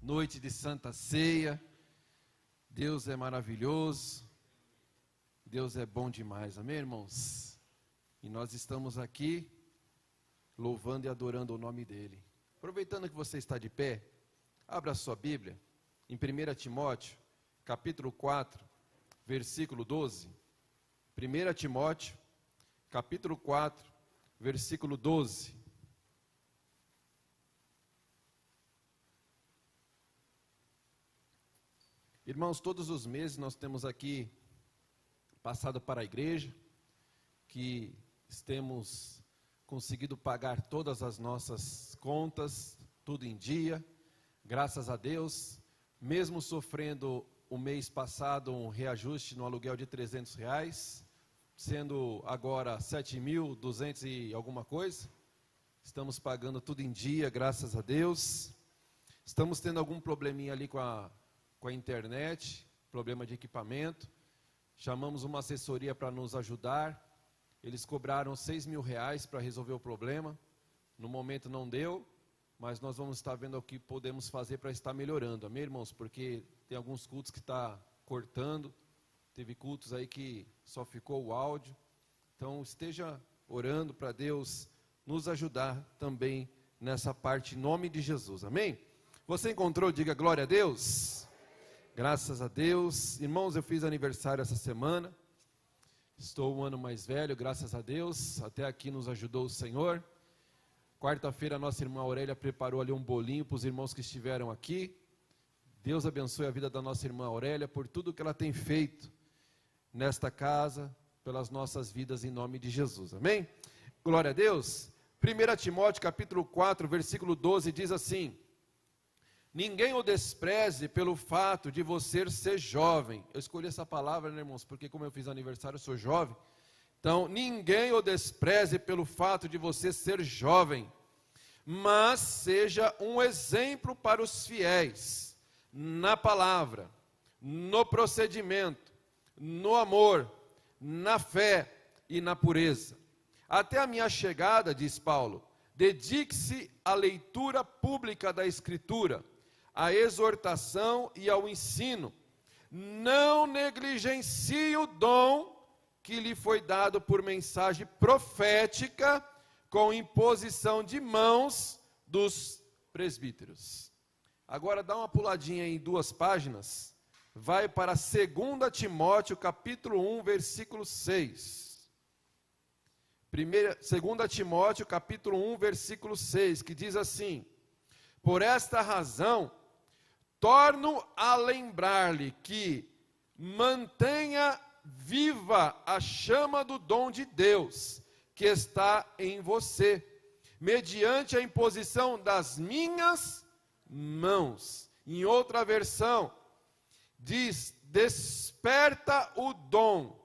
noite de Santa Ceia. Deus é maravilhoso, Deus é bom demais, amém, irmãos? E nós estamos aqui louvando e adorando o nome dEle. Aproveitando que você está de pé, abra a sua Bíblia em 1 Timóteo, capítulo 4, versículo 12. 1 Timóteo, capítulo 4, versículo 12. Irmãos, todos os meses nós temos aqui passado para a igreja, que temos conseguido pagar todas as nossas contas, tudo em dia, graças a Deus, mesmo sofrendo o mês passado um reajuste no aluguel de R$300, sendo agora 7.200 e alguma coisa, estamos pagando tudo em dia, graças a Deus. Estamos tendo algum probleminha ali com a internet, problema de equipamento, chamamos uma assessoria para nos ajudar, eles cobraram R$6.000 para resolver o problema, no momento não deu, mas nós vamos estar vendo o que podemos fazer para estar melhorando, amém, irmãos? Porque tem alguns cultos que está cortando, teve cultos aí que só ficou o áudio, então esteja orando para Deus nos ajudar também nessa parte, em nome de Jesus, amém? Você encontrou? Diga glória a Deus. Graças a Deus. Irmãos, eu fiz aniversário essa semana. Estou um ano mais velho, graças a Deus. Até aqui nos ajudou o Senhor. Quarta-feira a nossa irmã Aurélia preparou ali um bolinho para os irmãos que estiveram aqui. Deus abençoe a vida da nossa irmã Aurélia por tudo que ela tem feito nesta casa, pelas nossas vidas, em nome de Jesus. Amém? Glória a Deus. 1 Timóteo capítulo 4, versículo 12 diz assim: ninguém o despreze pelo fato de você ser jovem. Eu escolhi essa palavra, né, irmãos, porque como eu fiz aniversário, eu sou jovem. Então, ninguém o despreze pelo fato de você ser jovem, mas seja um exemplo para os fiéis, na palavra, no procedimento, no amor, na fé e na pureza. Até a minha chegada, diz Paulo, dedique-se à leitura pública da Escritura, à exortação e ao ensino. Não negligencie o dom que lhe foi dado por mensagem profética, com imposição de mãos dos presbíteros. Agora dá uma puladinha em 2 páginas, vai para 2 Timóteo capítulo 1, versículo 6. 2 Timóteo capítulo 1, versículo 6, que diz assim: por esta razão, torno a lembrar-lhe que mantenha viva a chama do dom de Deus que está em você, mediante a imposição das minhas mãos. Em outra versão, diz: desperta o dom,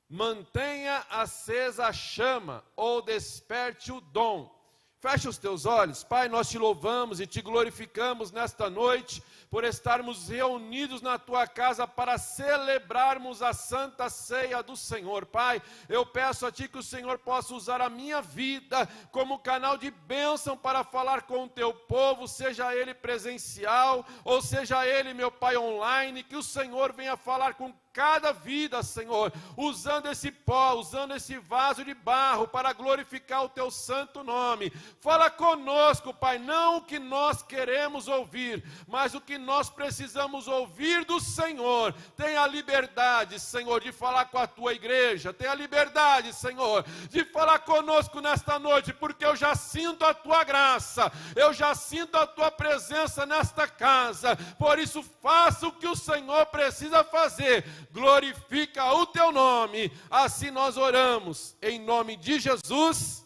mantenha acesa a chama, ou desperte o dom. Feche os teus olhos. Pai, nós te louvamos e te glorificamos nesta noite, por estarmos reunidos na tua casa para celebrarmos a Santa Ceia do Senhor. Pai, eu peço a ti que o Senhor possa usar a minha vida como canal de bênção para falar com o teu povo, seja ele presencial, ou seja ele, meu Pai, online, que o Senhor venha falar com cada vida, Senhor, usando esse pó, usando esse vaso de barro para glorificar o teu santo nome. Fala conosco, Pai, não o que nós queremos ouvir, mas o que nós precisamos ouvir do Senhor. Tenha a liberdade, Senhor, de falar com a tua igreja, tenha a liberdade, Senhor, de falar conosco nesta noite, porque eu já sinto a tua graça, eu já sinto a tua presença nesta casa. Por isso, faça o que o Senhor precisa fazer. Glorifica o teu nome. Assim nós oramos, em nome de Jesus,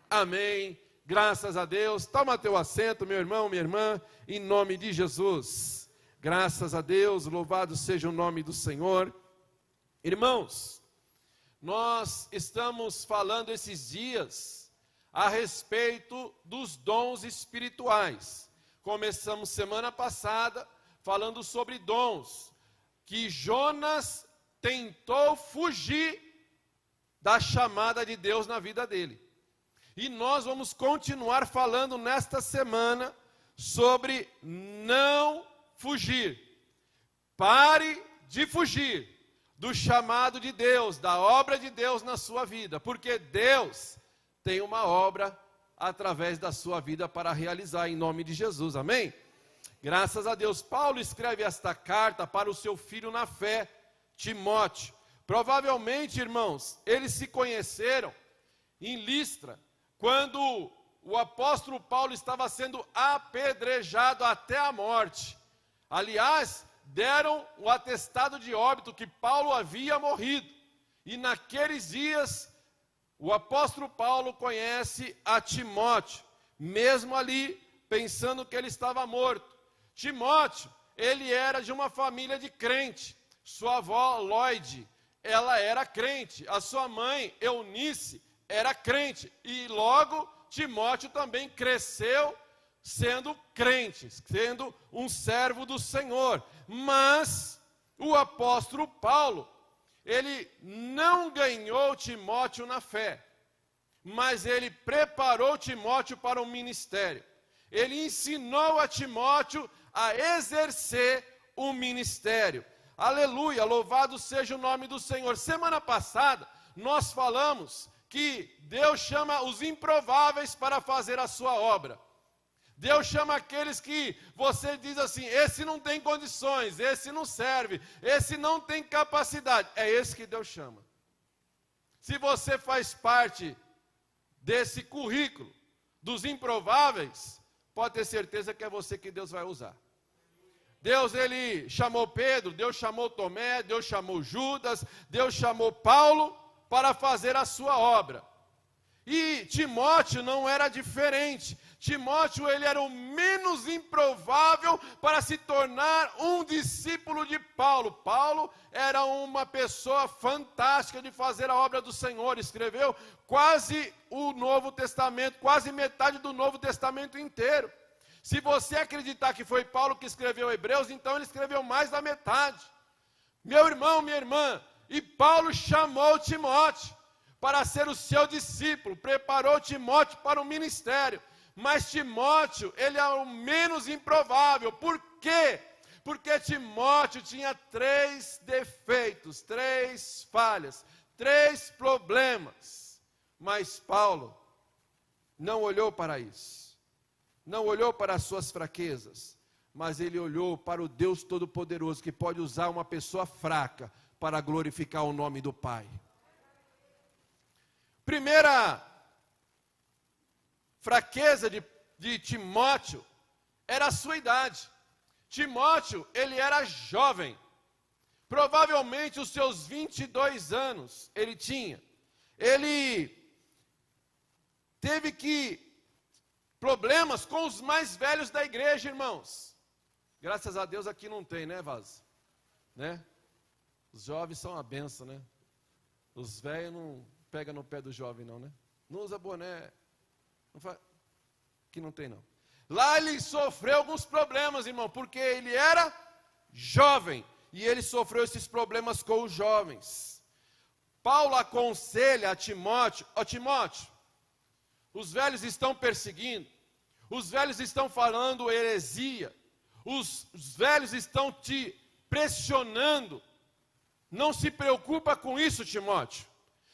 amém, graças a Deus. Toma teu assento, meu irmão, minha irmã, em nome de Jesus. Graças a Deus, louvado seja o nome do Senhor. Irmãos, nós estamos falando esses dias a respeito dos dons espirituais. Começamos semana passada falando sobre dons, que Jonas tentou fugir da chamada de Deus na vida dele. E nós vamos continuar falando nesta semana sobre não fugir. Pare de fugir do chamado de Deus, da obra de Deus na sua vida, porque Deus tem uma obra através da sua vida para realizar, em nome de Jesus, amém? Graças a Deus. Paulo escreve esta carta para o seu filho na fé, Timóteo. Provavelmente, irmãos, eles se conheceram em Listra, quando o apóstolo Paulo estava sendo apedrejado até a morte. Aliás, deram o atestado de óbito que Paulo havia morrido. E naqueles dias, o apóstolo Paulo conhece a Timóteo, mesmo ali pensando que ele estava morto. Timóteo, ele era de uma família de crente. Sua avó, Lloyd, ela era crente. A sua mãe, Eunice, era crente. E logo, Timóteo também cresceu sendo crente, sendo um servo do Senhor. Mas o apóstolo Paulo, ele não ganhou Timóteo na fé, mas ele preparou Timóteo para o ministério. Ele ensinou a Timóteo a exercer o ministério. Aleluia, louvado seja o nome do Senhor. Semana passada, nós falamos que Deus chama os improváveis para fazer a sua obra. Deus chama aqueles que você diz assim, esse não tem condições, esse não serve, esse não tem capacidade. É esse que Deus chama. Se você faz parte desse currículo dos improváveis, pode ter certeza que é você que Deus vai usar. Deus, ele chamou Pedro, Deus chamou Tomé, Deus chamou Judas, Deus chamou Paulo para fazer a sua obra. E Timóteo não era diferente. Timóteo, ele era o menos improvável para se tornar um discípulo de Paulo. Paulo era uma pessoa fantástica de fazer a obra do Senhor. Escreveu quase o Novo Testamento, quase metade do Novo Testamento inteiro. Se você acreditar que foi Paulo que escreveu Hebreus, então ele escreveu mais da metade. Meu irmão, minha irmã, e Paulo chamou Timóteo para ser o seu discípulo, preparou Timóteo para o ministério. Mas Timóteo, ele é o menos improvável. Por quê? Porque Timóteo tinha 3 defeitos, 3 falhas, 3 problemas. Mas Paulo não olhou para isso. Não olhou para as suas fraquezas, mas ele olhou para o Deus Todo-Poderoso, que pode usar uma pessoa fraca para glorificar o nome do Pai. Primeira fraqueza de Timóteo era a sua idade. Timóteo, ele era jovem. Provavelmente os seus 22 anos ele tinha. Ele teve problemas com os mais velhos da igreja, irmãos. Graças a Deus aqui não tem, né, Vaz? Né? Os jovens são uma benção, né? Os velhos não pegam no pé do jovem, não, né? Não usa boné. Aqui não tem, não. Lá ele sofreu alguns problemas, irmão, porque ele era jovem. E ele sofreu esses problemas com os jovens. Paulo aconselha a Timóteo, Timóteo, os velhos estão perseguindo, os velhos estão falando heresia, os velhos estão te pressionando. Não se preocupa com isso, Timóteo.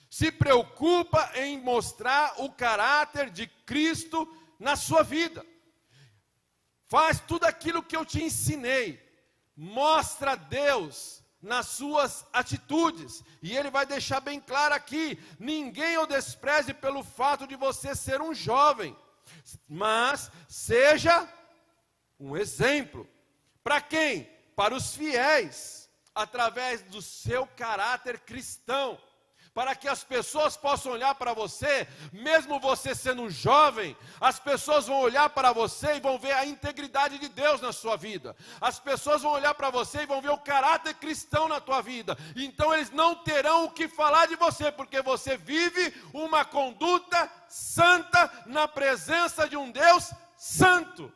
Se preocupa em mostrar o caráter de Cristo na sua vida. Faz tudo aquilo que eu te ensinei. Mostra Deus nas suas atitudes. E ele vai deixar bem claro aqui: ninguém o despreze pelo fato de você ser um jovem, mas seja um exemplo. Para quem? Para os fiéis, através do seu caráter cristão. Para que as pessoas possam olhar para você, mesmo você sendo um jovem, as pessoas vão olhar para você e vão ver a integridade de Deus na sua vida. As pessoas vão olhar para você e vão ver o caráter cristão na tua vida. Então eles não terão o que falar de você, porque você vive uma conduta santa na presença de um Deus santo.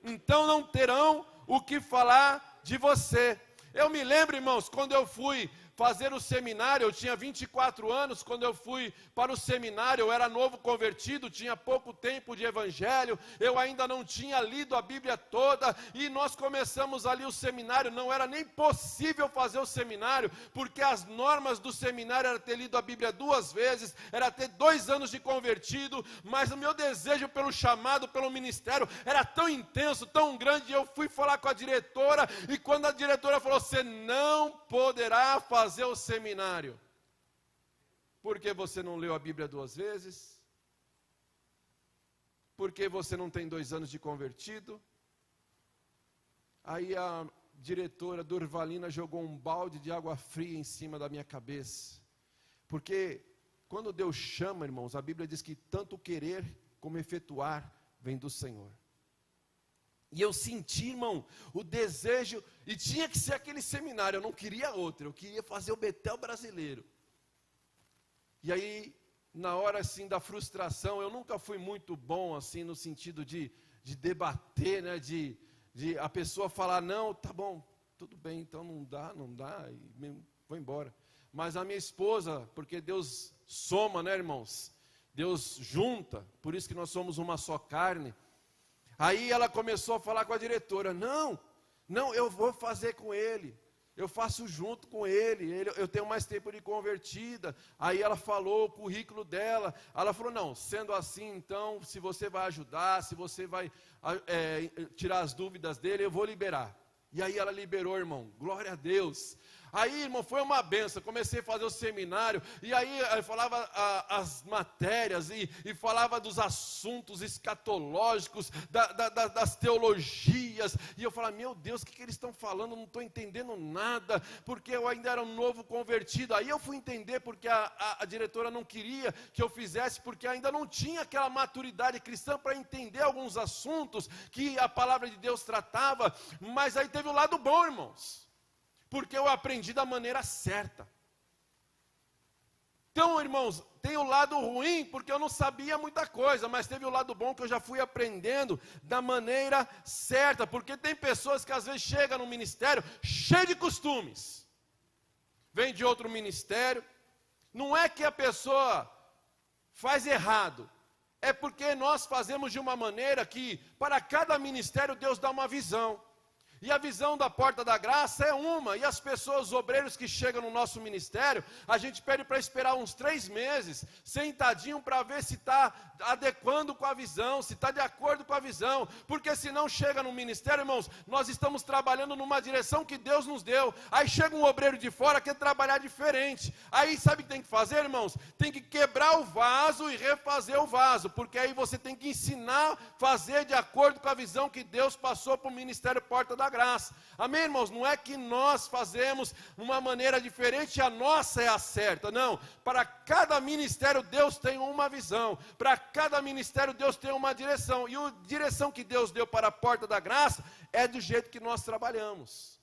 Então não terão o que falar de você. Eu me lembro, irmãos, quando eu fui fazer o seminário, eu tinha 24 anos, quando eu fui para o seminário, eu era novo convertido, tinha pouco tempo de evangelho, eu ainda não tinha lido a Bíblia toda, e nós começamos ali o seminário, não era nem possível fazer o seminário, porque as normas do seminário era ter lido a Bíblia 2 vezes, era ter 2 anos de convertido, mas o meu desejo pelo chamado, pelo ministério, era tão intenso, tão grande, eu fui falar com a diretora, e quando a diretora falou, você não poderá fazer o seminário, porque você não leu a Bíblia 2 vezes, porque você não tem 2 anos de convertido. Aí a diretora Durvalina jogou um balde de água fria em cima da minha cabeça, porque quando Deus chama, irmãos, a Bíblia diz que tanto querer como efetuar vem do Senhor. E eu senti, irmão, o desejo, e tinha que ser aquele seminário, eu não queria outro, eu queria fazer o Betel brasileiro. E aí, na hora assim da frustração, eu nunca fui muito bom assim no sentido de debater, né, de a pessoa falar, não, tá bom, tudo bem, então não dá, e vou embora. Mas a minha esposa, porque Deus soma, né, irmãos? Deus junta, por isso que nós somos uma só carne. Aí ela começou a falar com a diretora, não, eu vou fazer com ele, eu faço junto com ele, eu tenho mais tempo de convertida. Aí ela falou o currículo dela, ela falou, não, sendo assim então, se você vai ajudar, se você vai tirar as dúvidas dele, eu vou liberar. E aí ela liberou, irmão, glória a Deus. Aí, irmão, foi uma benção, comecei a fazer o seminário, e aí eu falava as matérias, e falava dos assuntos escatológicos, das teologias, e eu falava, meu Deus, o que eles estão falando, não estou entendendo nada, porque eu ainda era um novo convertido. Aí eu fui entender porque a diretora não queria que eu fizesse, porque ainda não tinha aquela maturidade cristã para entender alguns assuntos que a palavra de Deus tratava, mas aí teve o lado bom, irmãos, porque eu aprendi da maneira certa. Então, irmãos, tem o lado ruim, porque eu não sabia muita coisa, mas teve o lado bom que eu já fui aprendendo da maneira certa, porque tem pessoas que às vezes chegam no ministério cheio de costumes, vem de outro ministério, não é que a pessoa faz errado, é porque nós fazemos de uma maneira que, para cada ministério, Deus dá uma visão. E a visão da porta da graça é uma, e as pessoas, os obreiros que chegam no nosso ministério, a gente pede para esperar uns 3 meses, sentadinho, para ver se está adequando com a visão, se está de acordo com a visão, porque se não chega no ministério, irmãos, nós estamos trabalhando numa direção que Deus nos deu, aí chega um obreiro de fora que quer trabalhar diferente, aí sabe o que tem que fazer, irmãos? Tem que quebrar o vaso e refazer o vaso, porque aí você tem que ensinar a fazer de acordo com a visão que Deus passou para o ministério Porta da Graça. Amém, irmãos? Não é que nós fazemos uma maneira diferente, a nossa é a certa, não. Para cada ministério Deus tem uma visão, para cada ministério Deus tem uma direção, e a direção que Deus deu para a Porta da Graça é do jeito que nós trabalhamos.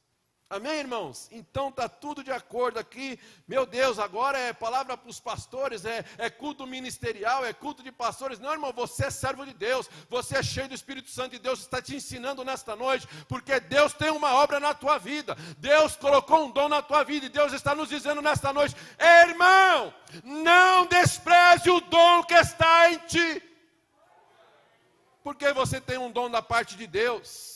Amém, irmãos? Então está tudo de acordo aqui. Meu Deus, agora é palavra para os pastores, é culto ministerial, é culto de pastores. Não, irmão, você é servo de Deus, você é cheio do Espírito Santo, e Deus está te ensinando nesta noite, porque Deus tem uma obra na tua vida, Deus colocou um dom na tua vida, e Deus está nos dizendo nesta noite, irmão, não despreze o dom que está em ti, porque você tem um dom da parte de Deus.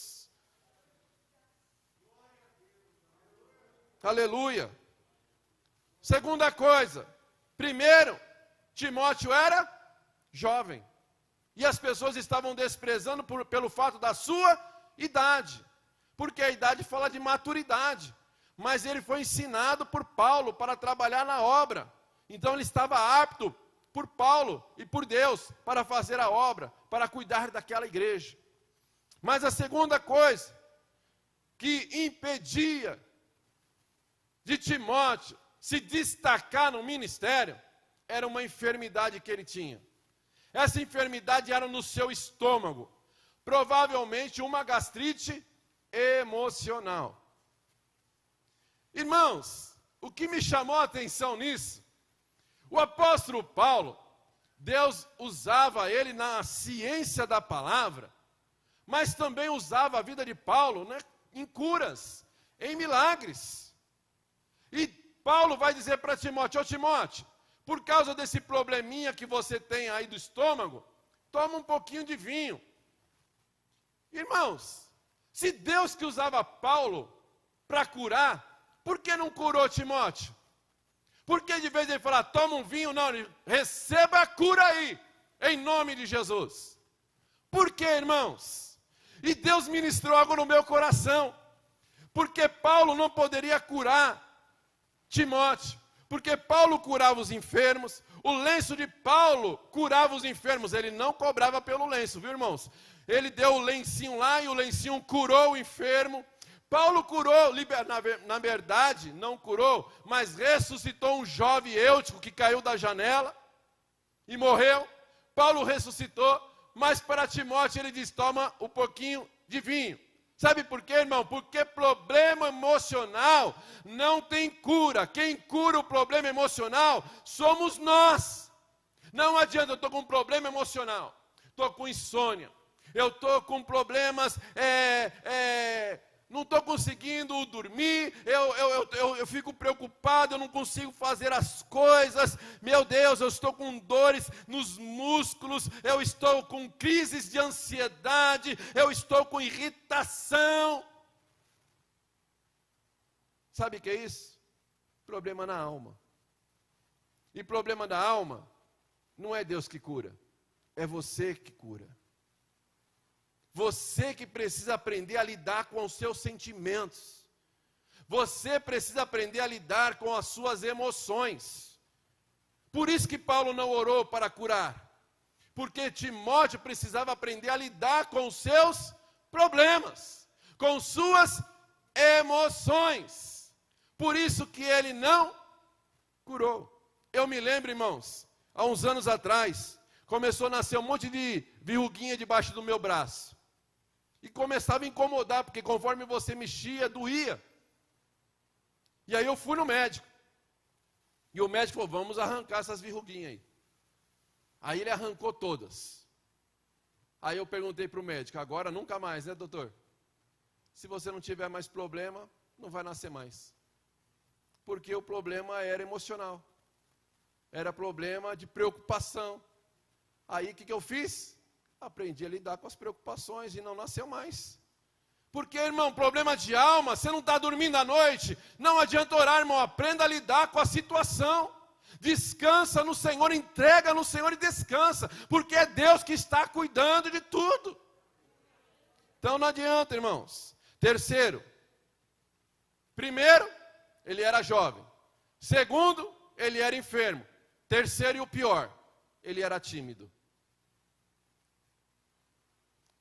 Aleluia. Segunda coisa, primeiro, Timóteo era jovem, e as pessoas estavam desprezando pelo fato da sua idade, porque a idade fala de maturidade, mas ele foi ensinado por Paulo para trabalhar na obra, então ele estava apto por Paulo e por Deus para fazer a obra, para cuidar daquela igreja. Mas a segunda coisa que impedia de Timóteo se destacar no ministério, era uma enfermidade que ele tinha. Essa enfermidade era no seu estômago, provavelmente uma gastrite emocional. Irmãos, o que me chamou a atenção nisso, o apóstolo Paulo, Deus usava ele na ciência da palavra, mas também usava a vida de Paulo, né, em curas, em milagres. E Paulo vai dizer para Timóteo: ô Timóteo, por causa desse probleminha que você tem aí do estômago, toma um pouquinho de vinho. Irmãos, se Deus que usava Paulo para curar, por que não curou Timóteo? Por que de vez ele falar, toma um vinho, não, receba a cura aí, em nome de Jesus. Por que, irmãos? E Deus ministrou algo no meu coração, porque Paulo não poderia curar Timóteo, porque Paulo curava os enfermos, o lenço de Paulo curava os enfermos, ele não cobrava pelo lenço, viu, irmãos? Ele deu o lencinho lá e o lencinho curou o enfermo. Paulo curou, na verdade, não curou, mas ressuscitou um jovem eutico que caiu da janela e morreu. Paulo ressuscitou, mas para Timóteo ele diz, toma um pouquinho de vinho. Sabe por quê, irmão? Porque problema emocional não tem cura. Quem cura o problema emocional somos nós. Não adianta, eu estou com um problema emocional, estou com insônia, eu estou com problemas, não estou conseguindo dormir, eu fico preocupado, eu não consigo fazer as coisas, meu Deus, eu estou com dores nos músculos, eu estou com crises de ansiedade, eu estou com irritação. Sabe o que é isso? Problema na alma. E problema da alma, não é Deus que cura, é você que cura. Você que precisa aprender a lidar com os seus sentimentos. Você precisa aprender a lidar com as suas emoções. Por isso que Paulo não orou para curar. Porque Timóteo precisava aprender a lidar com os seus problemas, com suas emoções. Por isso que ele não curou. Eu me lembro, irmãos, há uns anos atrás, começou a nascer um monte de verruguinha debaixo do meu braço. E começava a incomodar, porque conforme você mexia, doía. E aí eu fui no médico. E o médico falou, vamos arrancar essas verruguinhas aí. Aí ele arrancou todas. Aí eu perguntei para o médico, agora nunca mais, né, doutor? Se você não tiver mais problema, não vai nascer mais. Porque o problema era emocional. Era problema de preocupação. Aí o que eu fiz? Aprendi a lidar com as preocupações e não nasceu mais. Porque, irmão, problema de alma, você não está dormindo à noite, não adianta orar, irmão, aprenda a lidar com a situação. Descansa no Senhor, entrega no Senhor e descansa, porque é Deus que está cuidando de tudo. Então não adianta, irmãos. Terceiro, primeiro, ele era jovem. Segundo, ele era enfermo. Terceiro e o pior, ele era tímido.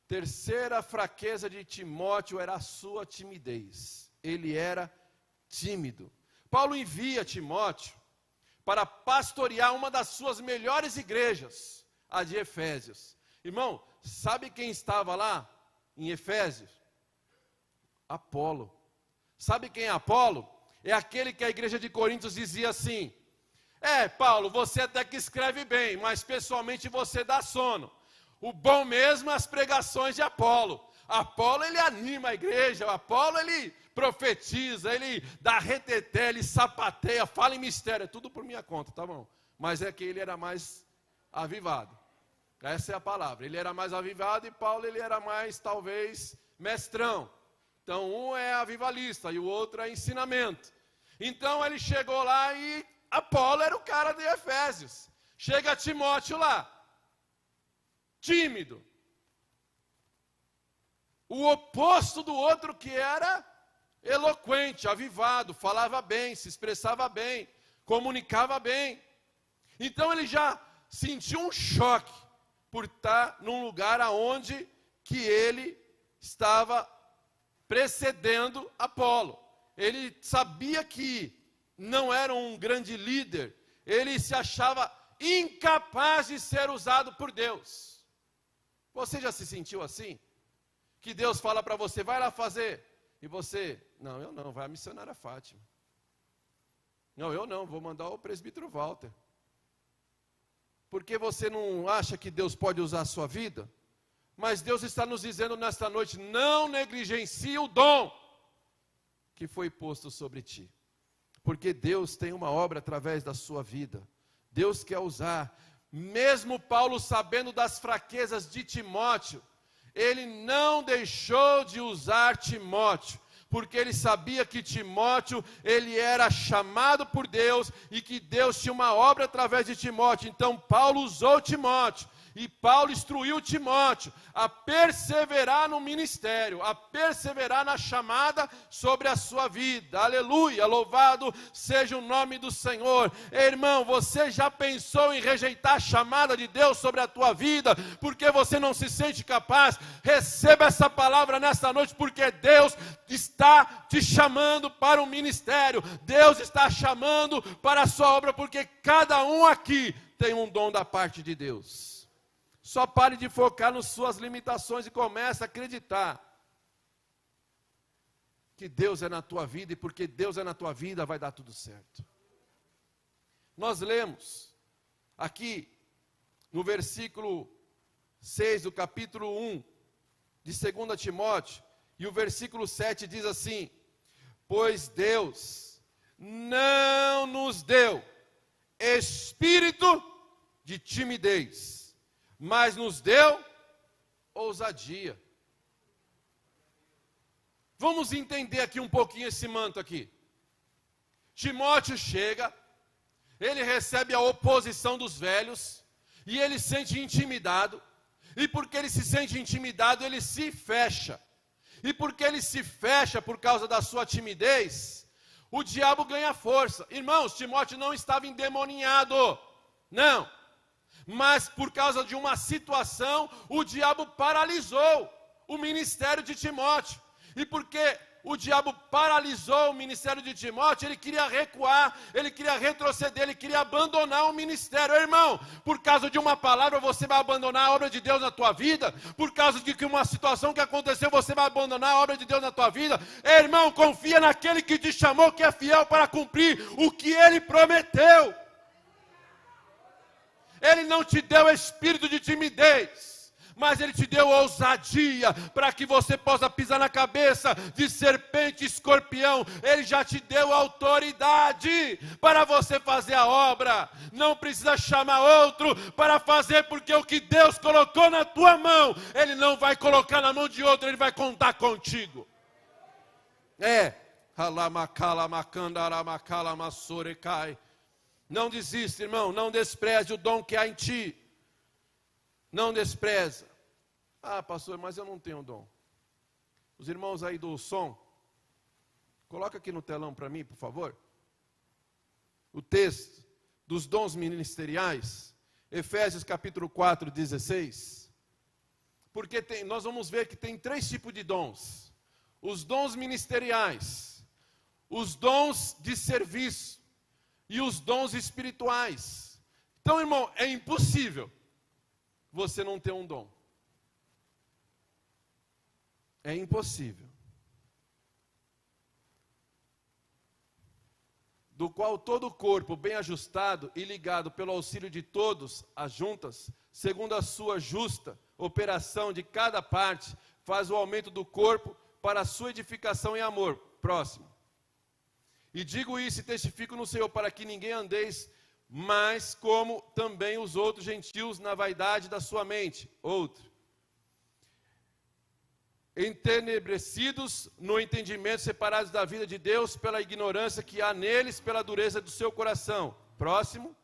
Terceira fraqueza de Timóteo era a sua timidez. Ele era tímido. Paulo envia Timóteo para pastorear uma das suas melhores igrejas, a de Efésios. Irmão, sabe quem estava lá em Efésios? Apolo. Sabe quem é Apolo? É aquele que a igreja de Coríntios dizia assim, Paulo, você até que escreve bem, mas pessoalmente você dá sono. O bom mesmo é as pregações de Apolo. Apolo, ele anima a igreja. Apolo, ele profetiza, ele dá reteté, ele sapateia, fala em mistério. É tudo por minha conta, tá bom? Mas é que ele era mais avivado. Essa é a palavra. Ele era mais avivado e Paulo, ele era mais, talvez, mestrão. Então, um é avivalista e o outro é ensinamento. Então, ele chegou lá e Apolo era o cara de Efésios. Chega Timóteo lá. Tímido, o oposto do outro que era eloquente, avivado, falava bem, se expressava bem, comunicava bem. Então ele já sentiu um choque por estar num lugar aonde que ele estava precedendo Apolo. Ele sabia que não era um grande líder, ele se achava incapaz de ser usado por Deus. Você já se sentiu assim? Que Deus fala para você, vai lá fazer. E você, não, eu não, vai a missionária Fátima. Não, eu não, vou mandar o presbítero Walter. Porque você não acha que Deus pode usar a sua vida? Mas Deus está nos dizendo nesta noite, não negligencie o dom que foi posto sobre ti. porque Deus tem uma obra através da sua vida. Deus quer usar. Mesmo Paulo sabendo das fraquezas de Timóteo, ele não deixou de usar Timóteo, porque ele sabia que Timóteo, ele era chamado por Deus, e que Deus tinha uma obra através de Timóteo. Então Paulo usou Timóteo, e Paulo instruiu Timóteo a perseverar no ministério, a perseverar na chamada sobre a sua vida. Aleluia, louvado seja o nome do Senhor. Irmão, você já pensou em rejeitar a chamada de Deus sobre a tua vida, porque você não se sente capaz? Receba essa palavra nesta noite, porque Deus está te chamando para o ministério, Deus está chamando para a sua obra, porque cada um aqui tem um dom da parte de Deus. Só pare de focar nas suas limitações e comece a acreditar que Deus é na tua vida, e porque Deus é na tua vida, vai dar tudo certo. Nós lemos aqui no versículo 6 do capítulo 1 de 2 Timóteo, e o versículo 7 diz assim: pois Deus não nos deu espírito de timidez, mas nos deu ousadia. Vamos entender aqui um pouquinho esse manto aqui. Timóteo chega, ele recebe a oposição dos velhos, e ele se sente intimidado, e porque ele se sente intimidado, ele se fecha. E porque ele se fecha por causa da sua timidez, o diabo ganha força. Irmãos, Timóteo não estava endemoninhado, não. Mas por causa de uma situação, o diabo paralisou o ministério de Timóteo. E porque o diabo paralisou o ministério de Timóteo, ele queria recuar, ele queria retroceder, ele queria abandonar o ministério. Irmão, por causa de uma palavra você vai abandonar a obra de Deus na tua vida? Por causa de uma situação que aconteceu, você vai abandonar a obra de Deus na tua vida? Irmão, confia naquele que te chamou, que é fiel para cumprir o que ele prometeu. Ele não te deu espírito de timidez, mas ele te deu ousadia, para que você possa pisar na cabeça de serpente e escorpião. Ele já te deu autoridade para você fazer a obra. Não precisa chamar outro para fazer, porque o que Deus colocou na tua mão, Ele não vai colocar na mão de outro, Ele vai contar contigo. Não desista, irmão, não despreze o dom que há em ti. Não despreza. Ah, pastor, mas eu não tenho dom. Os irmãos aí do som, coloca aqui no telão para mim, por favor. O texto dos dons ministeriais, Efésios capítulo 4, 16. Porque nós vamos ver que tem 3 tipos de dons. Os dons ministeriais, os dons de serviço e os dons espirituais. Então, irmão, é impossível você não ter um dom. É impossível. Do qual todo o corpo, bem ajustado e ligado pelo auxílio de todos as juntas, segundo a sua justa operação de cada parte, faz o aumento do corpo para a sua edificação em amor. Próximo. E digo isso e testifico no Senhor, para que ninguém andeis mais como também os outros gentios na vaidade da sua mente. Outro. Entenebrecidos no entendimento, separados da vida de Deus pela ignorância que há neles, pela dureza do seu coração. Próximo.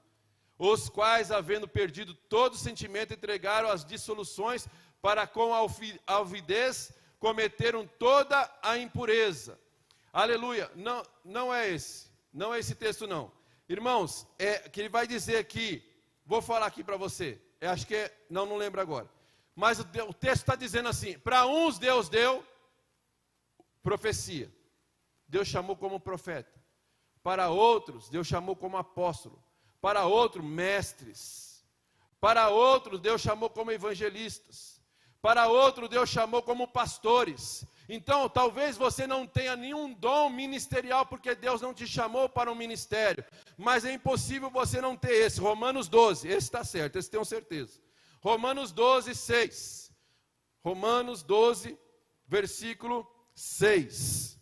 Os quais, havendo perdido todo sentimento, entregaram as dissoluções, para com alvidez cometeram toda a impureza. Aleluia. Não é esse texto não. Irmãos, que ele vai dizer aqui, vou falar aqui para você, acho que não lembro agora, mas o texto está dizendo assim: para uns Deus deu profecia, Deus chamou como profeta, para outros Deus chamou como apóstolo, para outros mestres, para outros Deus chamou como evangelistas, para outros Deus chamou como pastores. Então, talvez você não tenha nenhum dom ministerial, porque Deus não te chamou para um ministério. Mas é impossível você não ter esse. Romanos 12, esse está certo, esse tenho certeza. Romanos 12, 6. Romanos 12, versículo 6.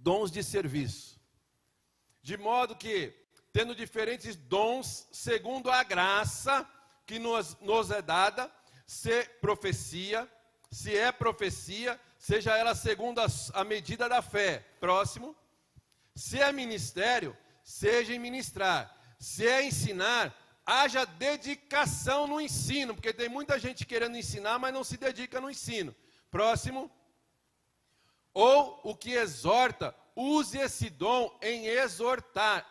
dons de serviço. De modo que, tendo diferentes dons, segundo a graça que nos é dada, se é profecia, seja ela segundo a medida da fé. Próximo. Se é ministério, seja em ministrar. Se é ensinar, haja dedicação no ensino, porque tem muita gente querendo ensinar, mas não se dedica no ensino. Próximo. Ou o que exorta, use esse dom em exortar.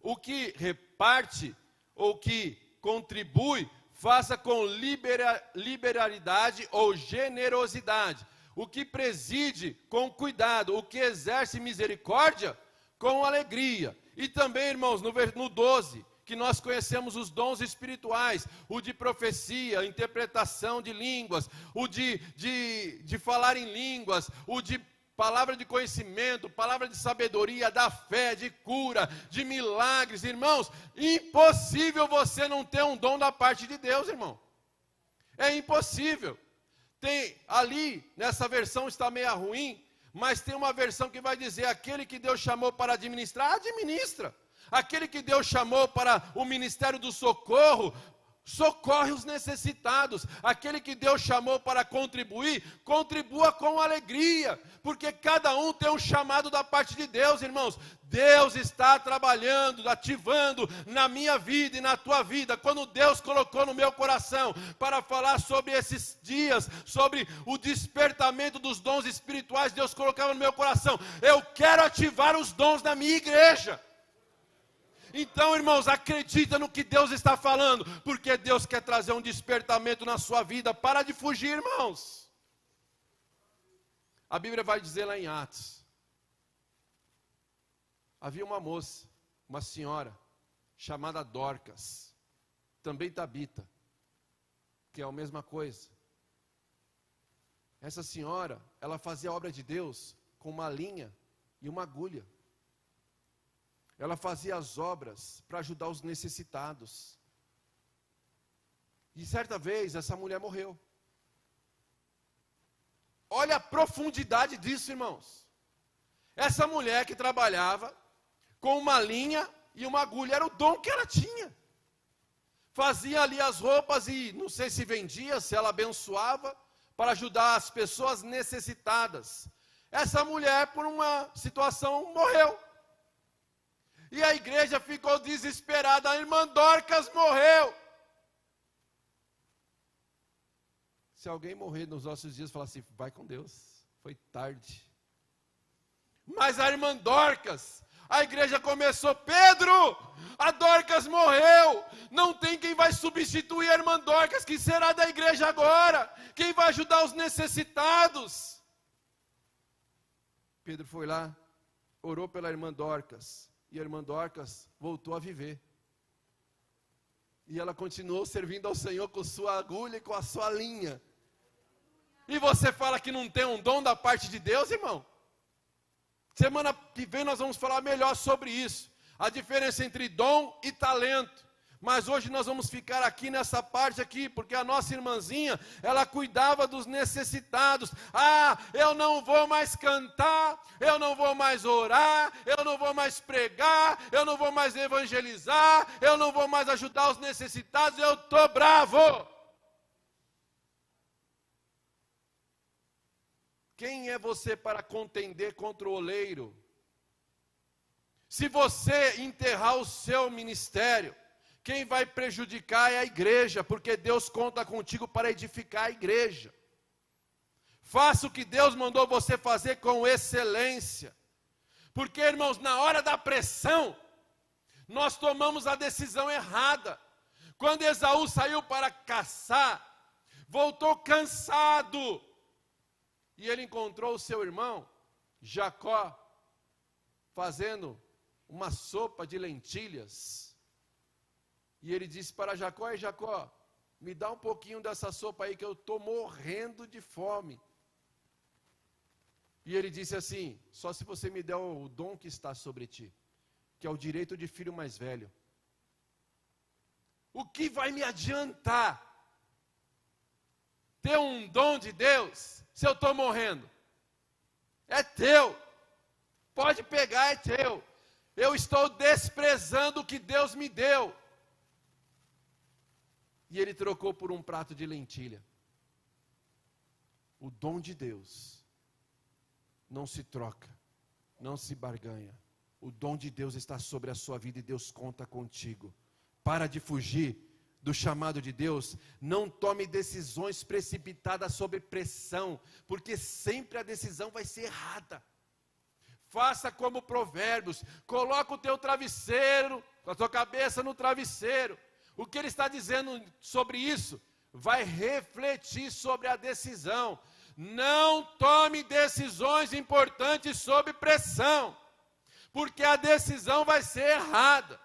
O que reparte ou que contribui, faça com liberalidade ou generosidade. O que preside, com cuidado. O que exerce misericórdia, com alegria. E também, irmãos, no 12, que nós conhecemos os dons espirituais, o de profecia, interpretação de línguas, o de falar em línguas, o de palavra de conhecimento, palavra de sabedoria, da fé, de cura, de milagres. Irmãos, impossível você não ter um dom da parte de Deus, irmão. É impossível. Tem ali, nessa versão está meio ruim, mas tem uma versão que vai dizer: aquele que Deus chamou para administrar, administra. Aquele que Deus chamou para o ministério do socorro, socorre os necessitados. Aquele que Deus chamou para contribuir, contribua com alegria, porque cada um tem um chamado da parte de Deus, irmãos. Deus está trabalhando, ativando na minha vida e na tua vida. Quando Deus colocou no meu coração para falar sobre esses dias, sobre o despertamento dos dons espirituais, Deus colocava no meu coração: eu quero ativar os dons da minha igreja. Então, irmãos, acredita no que Deus está falando, porque Deus quer trazer um despertamento na sua vida. Para de fugir, irmãos. A Bíblia vai dizer lá em Atos: havia uma moça, uma senhora, chamada Dorcas, também Tabita, que é a mesma coisa. Essa senhora, ela fazia a obra de Deus com uma linha e uma agulha. Ela fazia as obras para ajudar os necessitados. E certa vez, essa mulher morreu. Olha a profundidade disso, irmãos. Essa mulher que trabalhava com uma linha e uma agulha, era o dom que ela tinha. Fazia ali as roupas e não sei se vendia, se ela abençoava, para ajudar as pessoas necessitadas. Essa mulher, por uma situação, morreu. E a igreja ficou desesperada: a irmã Dorcas morreu. Se alguém morrer nos nossos dias, falar assim: vai com Deus, foi tarde. Mas a irmã Dorcas, a igreja começou: Pedro, a Dorcas morreu, não tem quem vai substituir a irmã Dorcas, que será da igreja agora? Quem vai ajudar os necessitados? Pedro foi lá, orou pela irmã Dorcas, e a irmã Dorcas voltou a viver. E ela continuou servindo ao Senhor com sua agulha e com a sua linha. E você fala que não tem um dom da parte de Deus, irmão? Semana que vem nós vamos falar melhor sobre isso. A diferença entre dom e talento. Mas hoje nós vamos ficar aqui nessa parte aqui, porque a nossa irmãzinha, ela cuidava dos necessitados. Ah, eu não vou mais cantar, eu não vou mais orar, eu não vou mais pregar, eu não vou mais evangelizar, eu não vou mais ajudar os necessitados, eu estou bravo. Quem é você para contender contra o oleiro? Se você enterrar o seu ministério, quem vai prejudicar é a igreja, porque Deus conta contigo para edificar a igreja. Faça o que Deus mandou você fazer com excelência. Porque, irmãos, na hora da pressão, nós tomamos a decisão errada. Quando Esaú saiu para caçar, voltou cansado. E ele encontrou o seu irmão, Jacó, fazendo uma sopa de lentilhas. E ele disse para Jacó: Jacó, me dá um pouquinho dessa sopa aí que eu estou morrendo de fome. E ele disse assim: só se você me der o dom que está sobre ti, que é o direito de filho mais velho. O que vai me adiantar ter um dom de Deus se eu estou morrendo? É teu. teu. Eu estou desprezando o que Deus me deu. E ele trocou por um prato de lentilha. O dom de Deus não se troca, não se barganha. O dom de Deus está sobre a sua vida e Deus conta contigo. Para de fugir do chamado de Deus. Não tome decisões precipitadas sob pressão, porque sempre a decisão vai ser errada. Faça como Provérbios, coloca o teu travesseiro, a tua cabeça no travesseiro. O que ele está dizendo sobre isso? Vai refletir sobre a decisão. Não tome decisões importantes sob pressão, porque a decisão vai ser errada.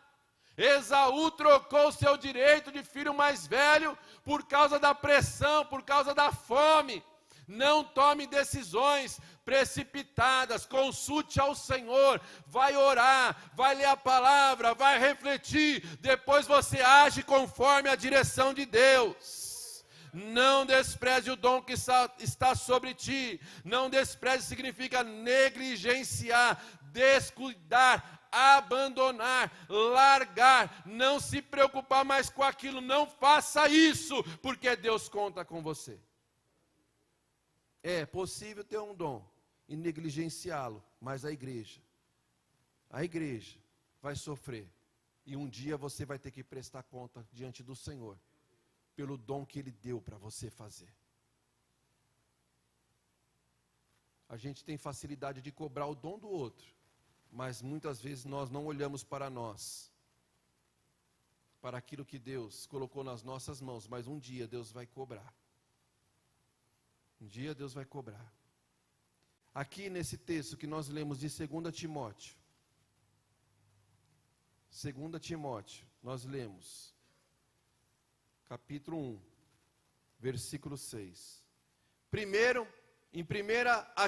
Esaú trocou o seu direito de filho mais velho por causa da pressão, por causa da fome. Não tome decisões precipitadas, consulte ao Senhor, vai orar, vai ler a palavra, vai refletir, depois você age conforme a direção de Deus. Não despreze o dom que está sobre ti. Não despreze significa negligenciar, descuidar, abandonar, largar, não se preocupar mais com aquilo. Não faça isso, porque Deus conta com você. É possível ter um dom e negligenciá-lo, mas a igreja vai sofrer. E um dia você vai ter que prestar conta diante do Senhor, pelo dom que Ele deu para você fazer. A gente tem facilidade de cobrar o dom do outro, mas muitas vezes nós não olhamos para nós, para aquilo que Deus colocou nas nossas mãos, mas um dia Deus vai cobrar. Um dia Deus vai cobrar. Aqui nesse texto que nós lemos de 2 Timóteo, 2 Timóteo, nós lemos, capítulo 1, versículo 6. Primeiro, em 1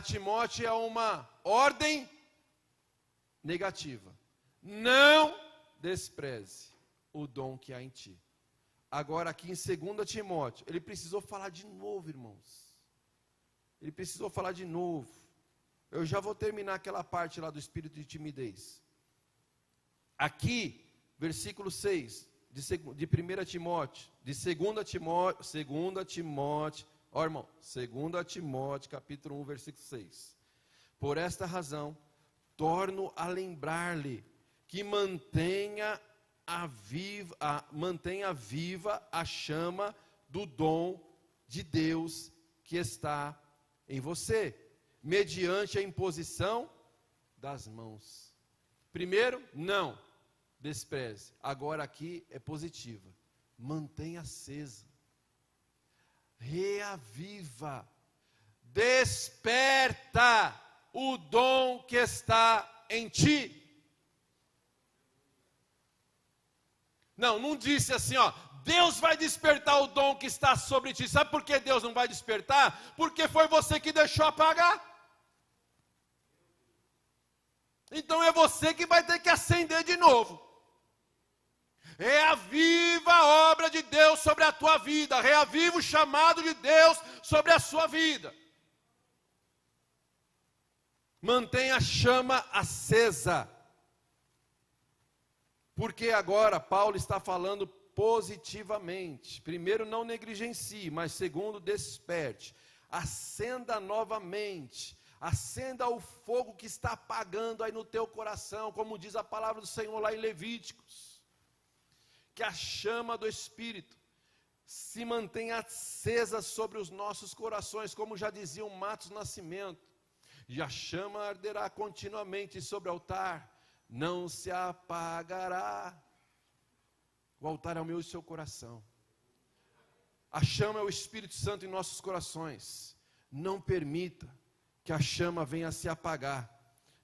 Timóteo é uma ordem negativa. Não despreze o dom que há em ti. Agora aqui em 2 Timóteo, ele precisou falar de novo, irmãos. Ele precisou falar de novo. Eu já vou terminar aquela parte lá do espírito de timidez. Aqui, versículo 6, de 1 Timóteo, de 2 Timóteo, ó irmão, 2 Timóteo, capítulo 1, versículo 6. Por esta razão, torno a lembrar-lhe que mantenha viva a chama do dom de Deus que está em você, mediante a imposição das mãos. Primeiro, não despreze. Agora aqui é positiva. Mantenha acesa. Reaviva. Desperta o dom que está em ti. Não disse assim, ó, Deus vai despertar o dom que está sobre ti. Sabe por que Deus não vai despertar? Porque foi você que deixou apagar. Então é você que vai ter que acender de novo. Reaviva a obra de Deus sobre a tua vida. Reaviva o chamado de Deus sobre a sua vida. Mantenha a chama acesa. Porque agora Paulo está falando positivamente. Primeiro, não negligencie, mas segundo, desperte. Acenda novamente. Acenda o fogo que está apagando aí no teu coração, como diz a palavra do Senhor lá em Levíticos. Que a chama do Espírito se mantenha acesa sobre os nossos corações, como já dizia o Matos Nascimento. E a chama arderá continuamente sobre o altar, não se apagará. O altar é o meu e o seu coração. A chama é o Espírito Santo em nossos corações. Não permita que a chama venha a se apagar.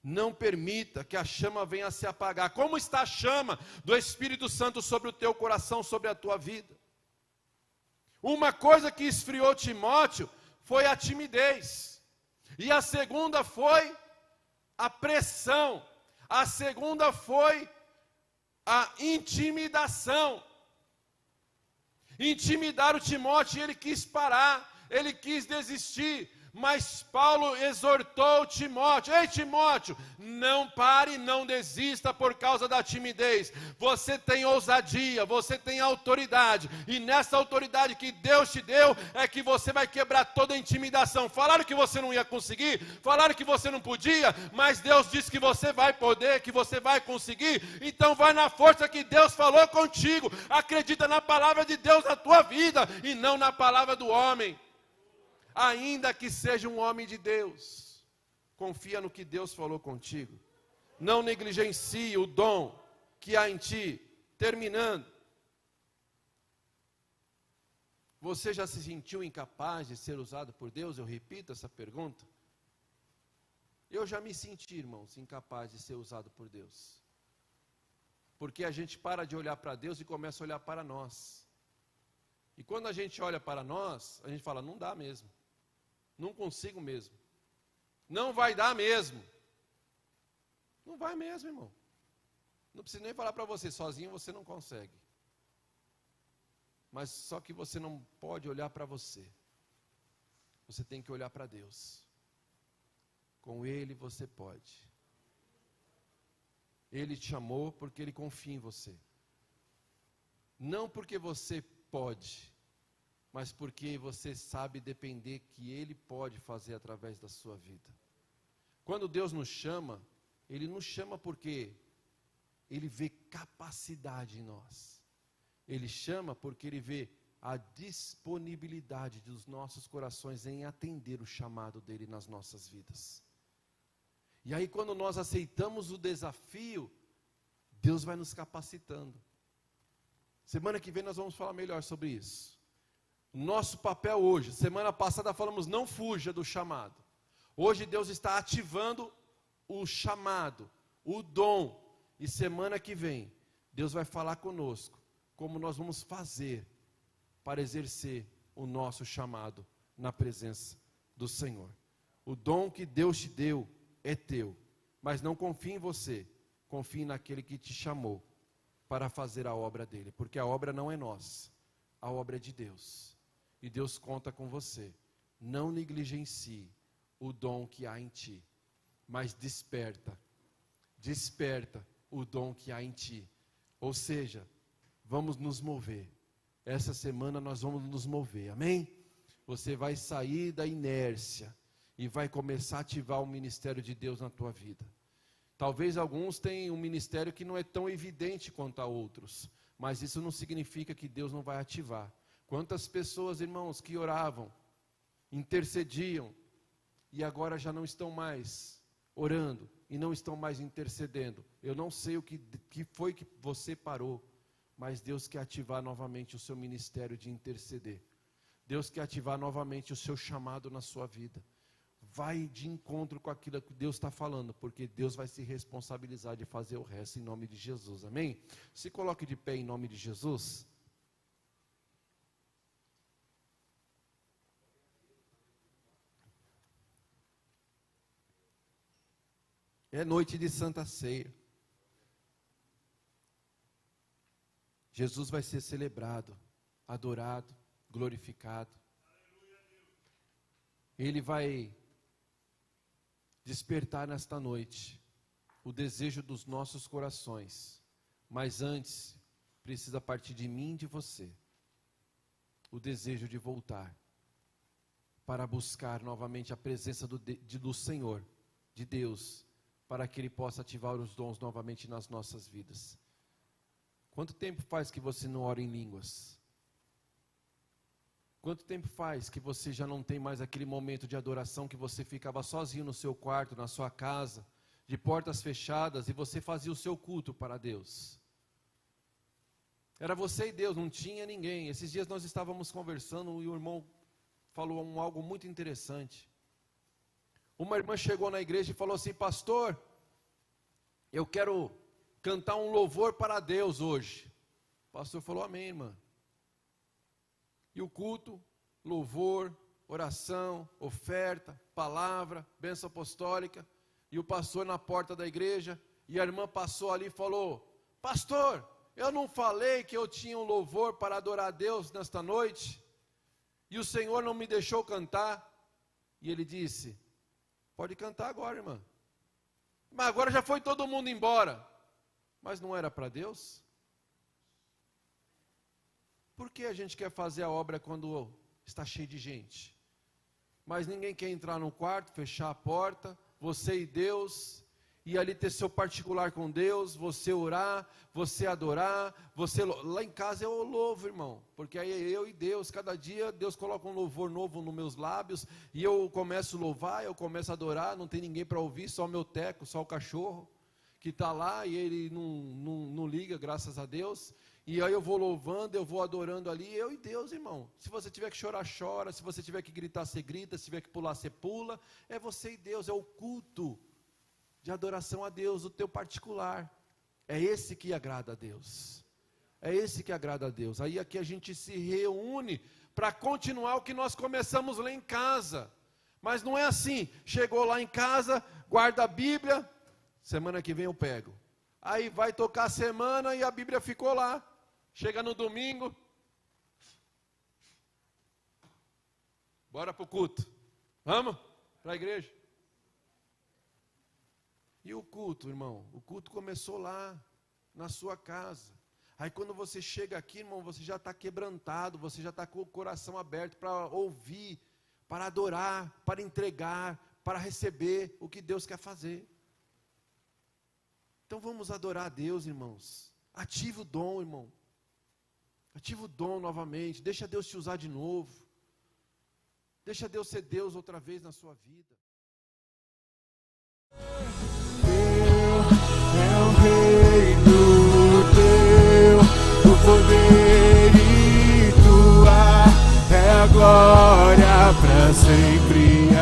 Não permita que a chama venha a se apagar. Como está a chama do Espírito Santo sobre o teu coração, sobre a tua vida? Uma coisa que esfriou Timóteo foi a timidez. E a segunda foi a pressão. A segunda foi a intimidação. Intimidar o Timóteo, ele quis parar, ele quis desistir. Mas Paulo exortou Timóteo: ei Timóteo, não pare, não desista por causa da timidez. Você tem ousadia, você tem autoridade, e nessa autoridade que Deus te deu, é que você vai quebrar toda a intimidação. Falaram que você não ia conseguir, falaram que você não podia, mas Deus disse que você vai poder, que você vai conseguir. Então vai na força que Deus falou contigo. Acredita na palavra de Deus na tua vida, e não na palavra do homem. Ainda que seja um homem de Deus, confia no que Deus falou contigo. Não negligencie o dom que há em ti. Terminando, você já se sentiu incapaz de ser usado por Deus? Eu repito essa pergunta. Eu já me senti, irmãos, incapaz de ser usado por Deus. Porque a gente para de olhar para Deus e começa a olhar para nós. E quando a gente olha para nós, a gente fala: não dá mesmo. Não consigo mesmo. Não vai dar mesmo. Não vai mesmo, irmão. Não preciso nem falar para você, sozinho você não consegue. Mas só que você não pode olhar para você. Você tem que olhar para Deus. Com Ele você pode. Ele te chamou porque Ele confia em você. Não porque você pode, mas porque você sabe depender que Ele pode fazer através da sua vida. Quando Deus nos chama, Ele nos chama porque Ele vê capacidade em nós. Ele chama porque Ele vê a disponibilidade dos nossos corações em atender o chamado dEle nas nossas vidas. E aí quando nós aceitamos o desafio, Deus vai nos capacitando. Semana que vem nós vamos falar melhor sobre isso. Nosso papel hoje, semana passada falamos: não fuja do chamado. Hoje Deus está ativando o chamado, o dom. E semana que vem, Deus vai falar conosco como nós vamos fazer para exercer o nosso chamado na presença do Senhor. O dom que Deus te deu é teu, mas não confie em você, confie naquele que te chamou para fazer a obra dele, porque a obra não é nossa, a obra é de Deus. E Deus conta com você. Não negligencie o dom que há em ti, mas desperta o dom que há em ti. Ou seja, vamos nos mover. Essa semana nós vamos nos mover, amém? Você vai sair da inércia e vai começar a ativar o ministério de Deus na tua vida. Talvez alguns tenham um ministério que não é tão evidente quanto a outros, mas isso não significa que Deus não vai ativar. Quantas pessoas, irmãos, que oravam, intercediam, e agora já não estão mais orando, e não estão mais intercedendo. Eu não sei o que foi que você parou, mas Deus quer ativar novamente o seu ministério de interceder. Deus quer ativar novamente o seu chamado na sua vida. Vai de encontro com aquilo que Deus está falando, porque Deus vai se responsabilizar de fazer o resto em nome de Jesus, amém? Se coloque de pé em nome de Jesus. É noite de Santa Ceia. Jesus vai ser celebrado, adorado, glorificado. Ele vai despertar nesta noite o desejo dos nossos corações. Mas antes, precisa partir de mim e de você o desejo de voltar para buscar novamente a presença do Senhor, de Deus, para que Ele possa ativar os dons novamente nas nossas vidas. Quanto tempo faz que você não ora em línguas? Quanto tempo faz que você já não tem mais aquele momento de adoração que você ficava sozinho no seu quarto, na sua casa, de portas fechadas, e você fazia o seu culto para Deus? Era você e Deus, não tinha ninguém. Esses dias nós estávamos conversando e o irmão falou algo muito interessante. Uma irmã chegou na igreja e falou assim: pastor, eu quero cantar um louvor para Deus hoje. O pastor falou: amém, irmã. E o culto, louvor, oração, oferta, palavra, bênção apostólica. E o pastor na porta da igreja, e a irmã passou ali e falou: pastor, eu não falei que eu tinha um louvor para adorar a Deus nesta noite? E o Senhor não me deixou cantar? E ele disse: pode cantar agora, irmã. Mas agora já foi todo mundo embora. Mas não era para Deus? Por que a gente quer fazer a obra quando está cheio de gente? Mas ninguém quer entrar no quarto, fechar a porta, você e Deus, e ali ter seu particular com Deus, você orar, você adorar, lá em casa eu louvo, irmão, porque aí eu e Deus, cada dia Deus coloca um louvor novo nos meus lábios, e eu começo a louvar, eu começo a adorar, não tem ninguém para ouvir, só o meu teco, só o cachorro, que está lá, e ele não liga, graças a Deus. E aí eu vou louvando, eu vou adorando ali, eu e Deus, irmão. Se você tiver que chorar, chora. Se você tiver que gritar, você grita. Se tiver que pular, você pula. É você e Deus, é o culto de adoração a Deus, o teu particular. É esse que agrada a Deus. É esse que agrada a Deus. Aí aqui a gente se reúne para continuar o que nós começamos lá em casa. Mas não é assim, chegou lá em casa, guarda a Bíblia, semana que vem eu pego. Aí vai tocar a semana e a Bíblia ficou lá. Chega no domingo, bora para o culto, vamos para a igreja. E o culto, irmão, o culto começou lá, na sua casa. Aí quando você chega aqui, irmão, você já está quebrantado, você já está com o coração aberto para ouvir, para adorar, para entregar, para receber o que Deus quer fazer. Então vamos adorar a Deus, irmãos. Ativa o dom, irmão. Ativa o dom novamente, deixa Deus te usar de novo. Deixa Deus ser Deus outra vez na sua vida. É o reino teu, o poder e tua é a glória para sempre.